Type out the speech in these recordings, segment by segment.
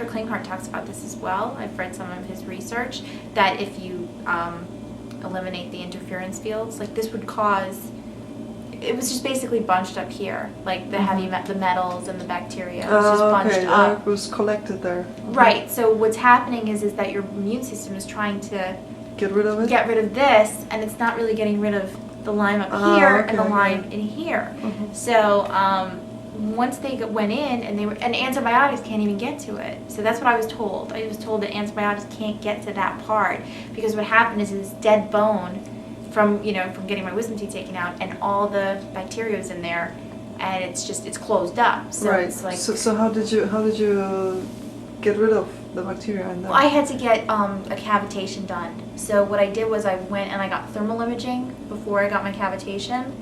Dr. Klinghardt talks about this as well. I've read some of his research that if you eliminate the interference fields, like this would cause, it was just basically bunched up here, like the heavy the metals and the bacteria was just bunched up. It was collected there. Right. So what's happening is that your immune system is trying to get rid of it. Get rid of this, and it's not really getting rid of the Lyme up here and the Lyme in here. So once they went in and antibiotics can't even get to it. So that's what I was told. I was told that antibiotics can't get to that part because what happened is it's dead bone from getting my wisdom teeth taken out, and all the bacteria is in there, and it's closed up. So right. it's like, so how did you get rid of the bacteria in there? Well, I had to get a cavitation done. So what I did was I went and I got thermal imaging before I got my cavitation.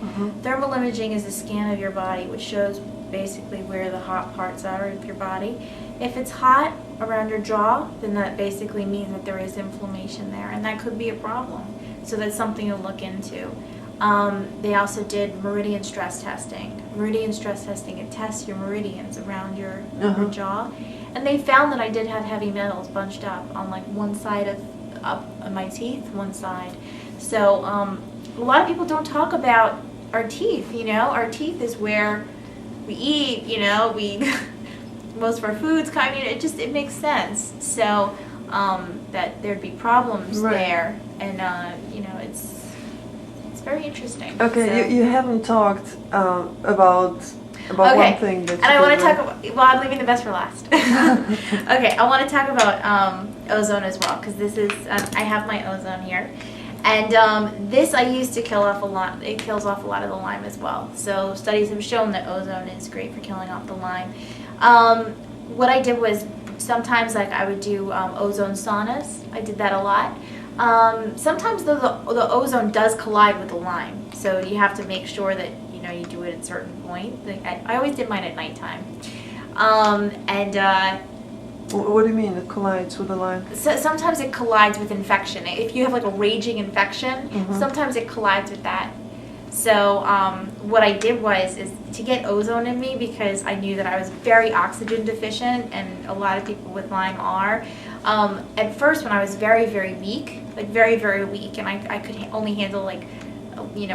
Thermal imaging is a scan of your body which shows basically where the hot parts are of your body. If it's hot around your jaw, then that basically means that there is inflammation there, and that could be a problem. So that's something to look into. They also did meridian stress testing. Meridian stress testing, it tests your meridians around your jaw. And they found that I did have heavy metals bunched up on like one side of my teeth, one side. So a lot of people don't talk about our teeth, Our teeth is where we eat, we most of our foods come, it makes sense. So that there'd be problems there, and it's very interesting. Okay, so you haven't talked about one thing that. And I want to talk about. Well, I'm leaving the best for last. Okay, I want to talk about ozone as well, because this is I have my ozone here, and this I use to kill off a lot. It kills off a lot of the Lyme as well. So studies have shown that ozone is great for killing off the Lyme. What I did was sometimes I would do ozone saunas. I did that a lot. Sometimes the ozone does collide with the Lyme, so you have to make sure that you do it at a certain point. I always did mine at nighttime. What do you mean it collides with the Lyme? So sometimes it collides with infection. If you have like a raging infection, sometimes it collides with that. So what I did is to get ozone in me, because I knew that I was very oxygen deficient, and a lot of people with Lyme are. At first, when I was very, very weak, like very, very weak, and I could only handle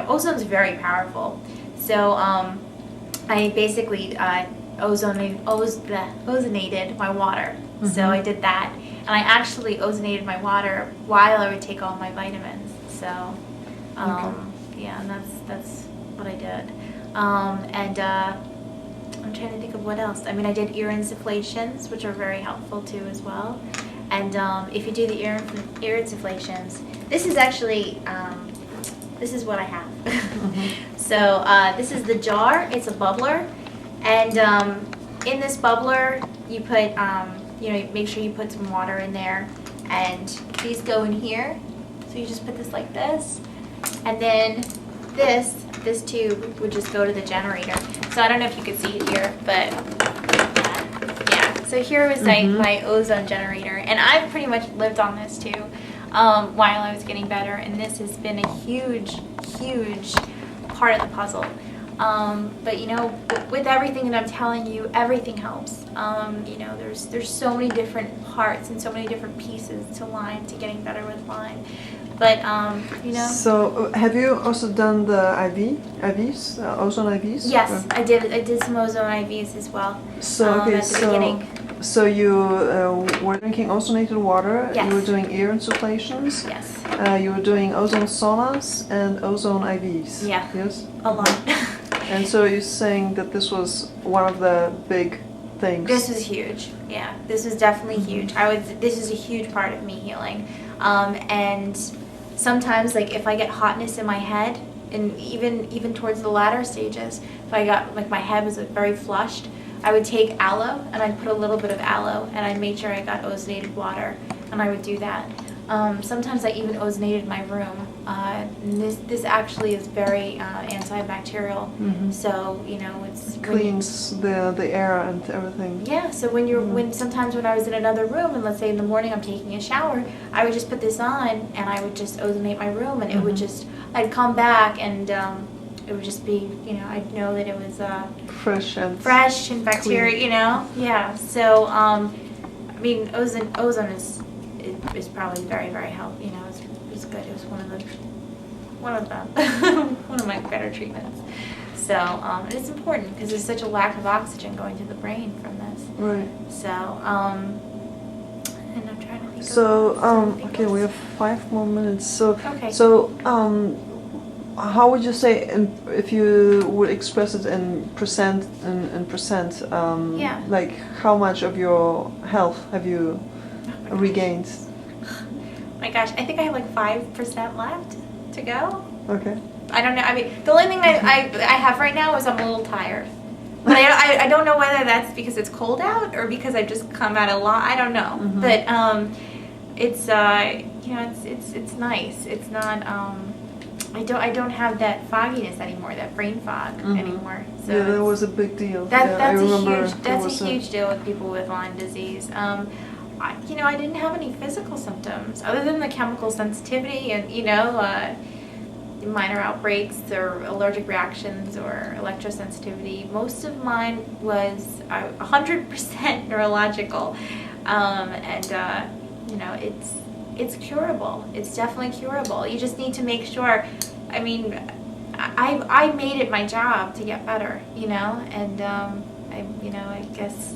ozone's very powerful. So I basically ozonated my water. So I did that, and I actually ozonated my water while I would take all my vitamins. So yeah, and that's what I did. And I'm trying to think of what else. I mean, I did ear insufflations, which are very helpful too as well. And if you do the ear insufflations, this is actually this is what I have. So this is the jar. It's a bubbler, and in this bubbler you put make sure you put some water in there, and these go in here. So you just put this like this, and then this tube would just go to the generator. So I don't know if you could see it here, but yeah. So here was my ozone generator, and I've pretty much lived on this too while I was getting better, and this has been a huge part of the puzzle. But with everything that I'm telling you, everything helps. There's so many different parts and so many different pieces to Lyme, to getting better with Lyme. But So have you also done the IVs, ozone IVs? Yes, I did some ozone IVs as well. So at the beginning. So you were drinking ozonated water. Yes. You were doing ear insufflations. Yes. You were doing ozone saunas and ozone IVs. Yeah. Yes. A lot. And so you're saying that this was one of the big things. This was huge. Yeah, this was definitely huge. This is a huge part of me healing. And sometimes, like if I get hotness in my head, and even towards the latter stages, if I got my head was very flushed, I would take aloe, and I'd put a little bit of aloe, and I made sure I got ozonated water, and I would do that. Sometimes I even ozonated my room. This actually is very antibacterial, so it's cleans the air and everything. Yeah. So sometimes when I was in another room, and let's say in the morning I'm taking a shower, I would just put this on, and I would just ozonate my room, and it would I'd come back, and it would just be I'd know that it was fresh and bacteria. Yeah. So mean, ozone is probably very, very healthy. You know, it's good. It was one of the one of my better treatments. So it's important because there's such a lack of oxygen going to the brain from this. Right. So and I'm trying to think. So of we have 5 more minutes. So okay. How would you say, if you would express it in percent, Yeah. like how much of your health have you regained? My gosh, I think I have like 5% left to go. Okay. I don't know. I mean, the only thing I have right now is I'm a little tired. But I don't know whether that's because it's cold out or because I've just come out a lot. I don't know. Mm-hmm. But it's you know, it's nice. It's not I don't have that fogginess anymore, that brain fog anymore. So yeah, that was a big deal. That's a a huge deal with people with Lyme disease. You know, I didn't have any physical symptoms other than the chemical sensitivity and, you know, minor outbreaks or allergic reactions or electrosensitivity. Most of mine was 100% neurological. You know, it's curable. It's definitely curable. You just need to make sure. I mean, I made it my job to get better, you know, and I guess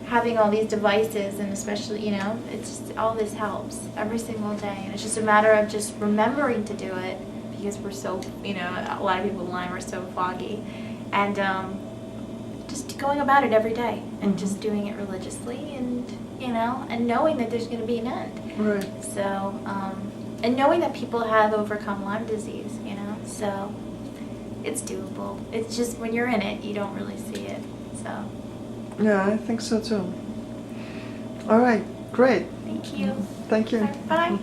having all these devices and especially, you know, it's just all this helps every single day, and it's just a matter of just remembering to do it because we're so, you know, a lot of people with Lyme are so foggy, and just going about it every day and just doing it religiously, and you know, and knowing that there's going to be an end. Right. So, and knowing that people have overcome Lyme disease, you know, so it's doable. It's just when you're in it, you don't really see it. So. Yeah, I think so too. All right, great. Thank you. Thank you. Bye.